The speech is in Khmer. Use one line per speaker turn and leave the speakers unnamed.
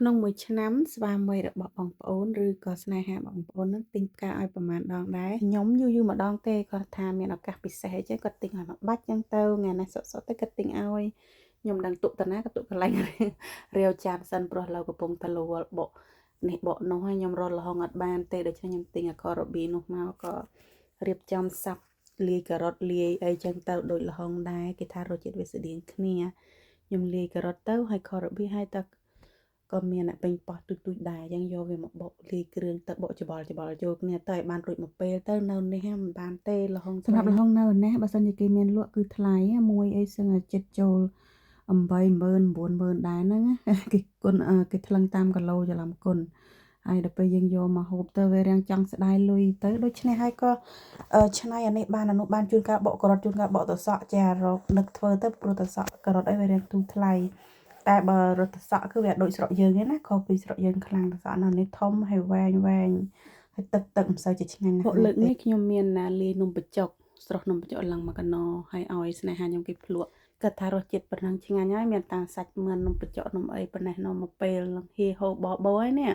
ក្នុងមួយឆ្នាំស្វាមីរបស់បងប្អូនឬក៏ស្នេហាបងប្អូននឹងទិញផ្កាឲ្យប្រមាណដងដែរខ្ញុំយូរម្ដងទេគាត់ថាមានឱកាសពិសេសអីចឹងគាត់ទិញឲ្យមួយបាច់ចឹងទៅថ្ងៃណាសុកទៅគាត់ទិញឲ្យខ្ញុំដឹងទុកតាណាក៏ទុកកន្លែងរាវចានសិនព្រោះឡូវកំពុងតលវល់បកនេះបកនោះហើយខ្ញុំរត់លហុងអត់បានទេដូច្នេះខ្ញុំទិញអាករប៊ីនោះមកក៏រៀបចំសាប់លាយការ៉ុតលាយអីចឹងទៅដូចលហុងដែរគេថារសជាតិវាស្តៀងគ្នាខ្ញុំលាយការ៉ុតទៅហើយខរប៊ីហើយទៅក៏មានអ្នកពេញប៉ោះទូចដែរអញ្ចឹងយកវាមកបុកលាយគ្រឿងទៅបុកច្បល់ចូលគ្នាទៅឲ្យបានរួចមួយពេលទៅនៅនេះមិនបានទេលហុងសម្រាប់លហុងនៅនេះបើសិនជាគេមានលក់គឺថ្លៃមួយអីសឹងតែចិត្តចូល80000 90000ដែរហ្នឹងគេគុណគេថ្លឹងតាមគីឡូច្រឡំគុណហើយដល់ពេលយើងយកមកហូបទៅវារាំងចង់ស្ដាយលុយទៅដូច្នេះហើយក៏ឆ្នៃអានេះបានអានោះបានជួនកាលបកការ៉ុតជួនកាលបកទៅសក់ចារកនឹកធ្វើទៅព្រោះទៅសក់ការ៉ុតអីវារាំងទូថ្លៃតែបើរត់ទៅសក់គឺវាដូចស្រុកយើងឯណាខុសពីស្រុកយើងខ្លាំងទៅសក់នៅនេះធំហើយវែងហើយទឹកមិនសូវជាឆ្ងាញ់ណាស់លើកនេះខ្ញុំមានណាលាយនំបញ្ចុកស្រុះនំបញ្ចុកឡើងមកកណោហើយឲ្យស្នេហាខ្ញុំគេភ្លក់គាត់ថារសជាតិប៉ុណ្ណឹងឆ្ងាញ់ហើយមានតាសាច់មិននំបញ្ចុកនំអីប៉ុណ្ណេះនំមកពេលហៀហូបបបោហើយនេះ